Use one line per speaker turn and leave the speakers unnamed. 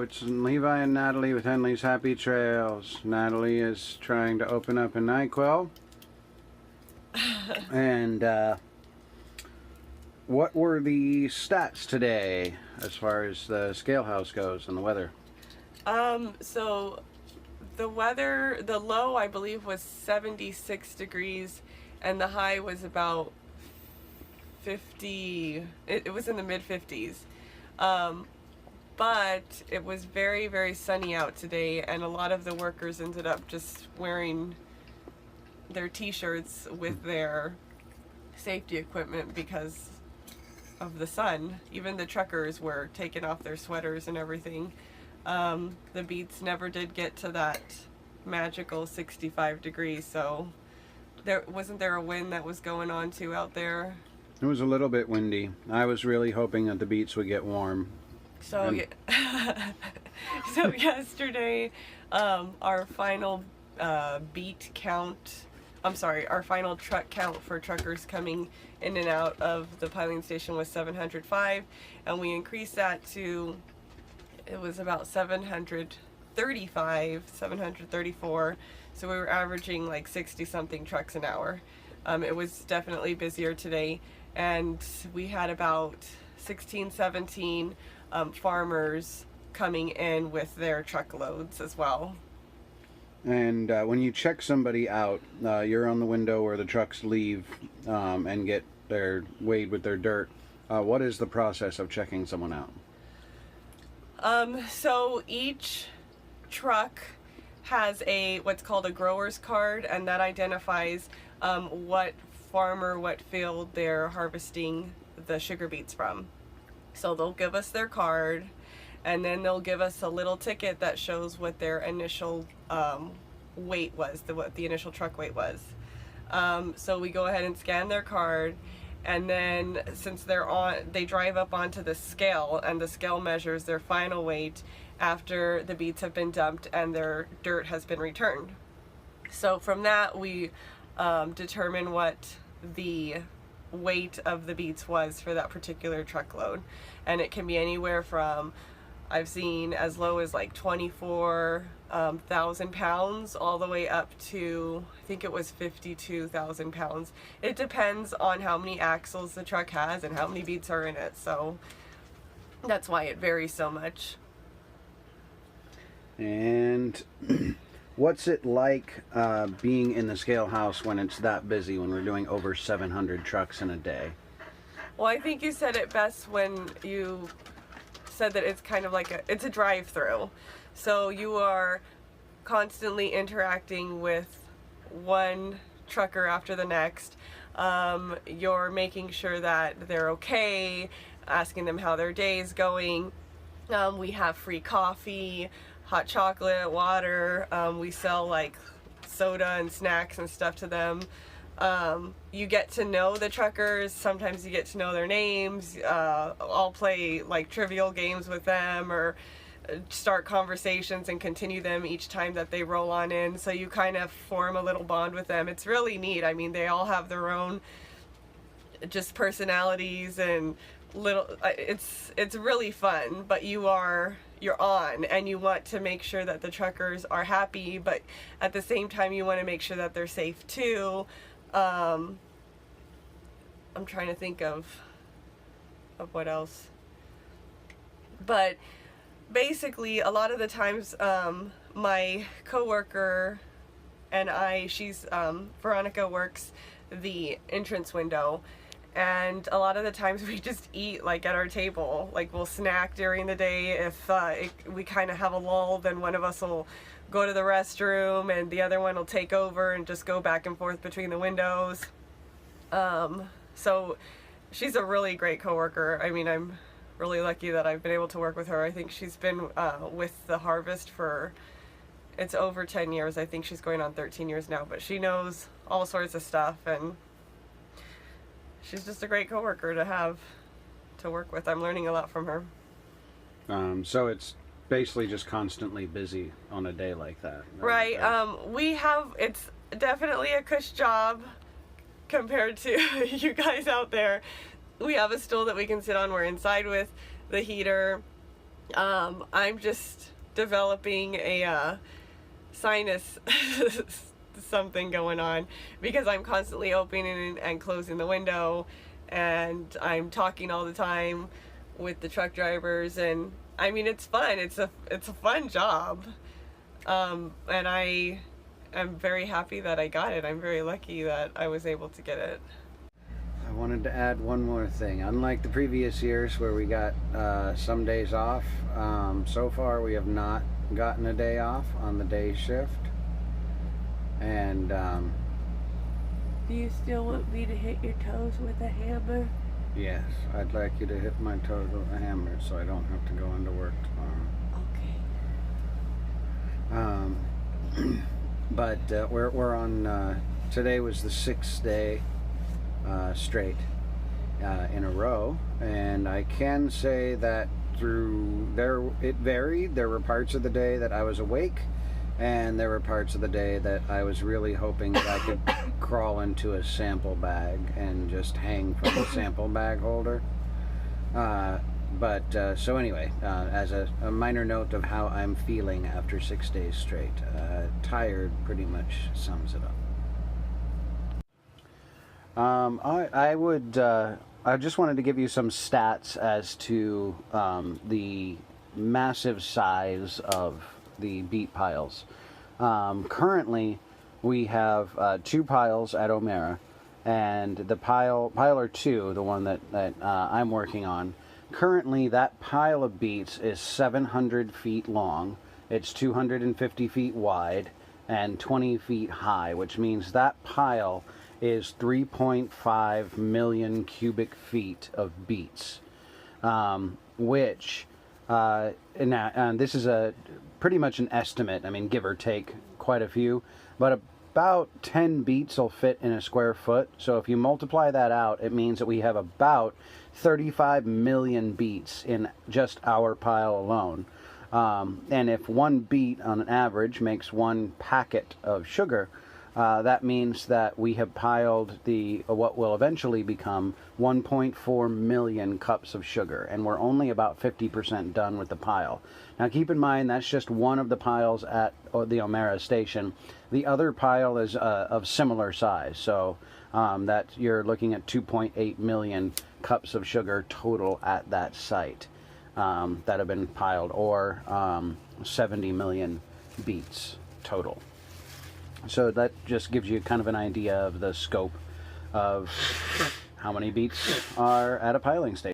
it's Levi and Natalie with Henley's Happy Trails. Natalie is trying to open up a NyQuil. And what were the stats today as far as the scale house goes and the weather?
So the weather, the low I believe was 76 degrees and the high was about 50, it was in the mid 50s. But it was very, very sunny out today, and a lot of the workers ended up just wearing their t-shirts with their safety equipment because of the sun. Even the truckers were taking off their sweaters and everything. The Beets never did get to that magical 65 degrees, so wasn't there a wind that was going on too out there?
It was a little bit windy. I was really hoping that the Beets would get warm.
So, so yesterday, our final beet count, our final truck count for truckers coming in and out of the piling station was 705, and we increased that to, it was about 735, 734, so we were averaging like 60-something trucks an hour. It was definitely busier today, and we had about 16, 17 farmers coming in with their truckloads as well.
And when you check somebody out, you're on the window where the trucks leave and get their weighed with their dirt. What is the process of checking someone out?
So each truck has what's called a grower's card, and that identifies what farmer, what field they're harvesting the sugar beets from. So they'll give us their card, and then they'll give us a little ticket that shows what their initial weight was, what the initial truck weight was. So we go ahead and scan their card, and then since they drive up onto the scale, and the scale measures their final weight after the beets have been dumped and their dirt has been returned. So from that we determine what the weight of the beets was for that particular truckload, and it can be anywhere from, I've seen as low as like 24,000 pounds all the way up to, I think it was 52,000 pounds. It depends on how many axles the truck has and how many beets are in it, so that's why it varies so much.
And what's it like being in the scale house when it's that busy, when we're doing over 700 trucks in a day?
Well, I think you said it best when you said that it's kind of like it's a drive-through. So you are constantly interacting with one trucker after the next. You're making sure that they're okay, asking them how their day is going. We have free coffee, hot chocolate, water. We sell like soda and snacks and stuff to them. You get to know the truckers. Sometimes you get to know their names. I'll play like trivial games with them, or start conversations and continue them each time that they roll on in. So you kind of form a little bond with them. It's really neat. I mean, they all have their own just personalities and it's really fun, but you're on, and you want to make sure that the truckers are happy, but at the same time you want to make sure that they're safe too. I'm trying to think of what else, but basically a lot of the times my coworker and she's Veronica, works the entrance window, and a lot of the times we just eat like at our table. Like we'll snack during the day. If we kind of have a lull, then one of us will go to the restroom and the other one will take over and just go back and forth between the windows. So she's a really great coworker. I mean, I'm really lucky that I've been able to work with her. I think she's been with the harvest for, it's over 10 years. I think she's going on 13 years now, but she knows all sorts of stuff, and she's just a great coworker to have to work with. I'm learning a lot from her.
So it's basically just constantly busy on a day like that.
Right. It's definitely a cush job compared to you guys out there. We have a stool that we can sit on. We're inside with the heater. I'm just developing a sinus something going on because I'm constantly opening and closing the window, and I'm talking all the time with the truck drivers, and I mean it's fun. It's a fun job, and I am very happy that I got it. I'm very lucky that I was able to get it.
I wanted to add one more thing. Unlike the previous years where we got some days off, so far we have not gotten a day off on the day shift. And
Do you still want me to hit your toes with a hammer?
yes, I'd like you to hit my toes with a hammer so I don't have to go into work tomorrow.
Okay.
But we're on. Today was the 6th day straight in a row, and I can say that it varied. There were parts of the day that I was awake, and there were parts of the day that I was really hoping that I could crawl into a sample bag and just hang from the sample bag holder. So anyway, as a minor note of how I'm feeling after 6 days straight, tired pretty much sums it up. I just wanted to give you some stats as to the massive size of the beet piles. Currently, we have 2 piles at O'Mara, and the piler 2, the one that I'm working on, currently that pile of beets is 700 feet long, it's 250 feet wide, and 20 feet high, which means that pile is 3.5 million cubic feet of beets, which, and this is pretty much an estimate, I mean, give or take quite a few, but about 10 beets will fit in a square foot. So if you multiply that out, it means that we have about 35 million beets in just our pile alone. And if one beet on an average makes 1 packet of sugar, that means that we have piled what will eventually become 1.4 million cups of sugar, and we're only about 50% done with the pile. Now keep in mind that's just one of the piles at the O'Mara station. The other pile is of similar size, so that you're looking at 2.8 million cups of sugar total at that site that have been piled, or 70 million beets total. So that just gives you kind of an idea of the scope of how many beets are at a piling station.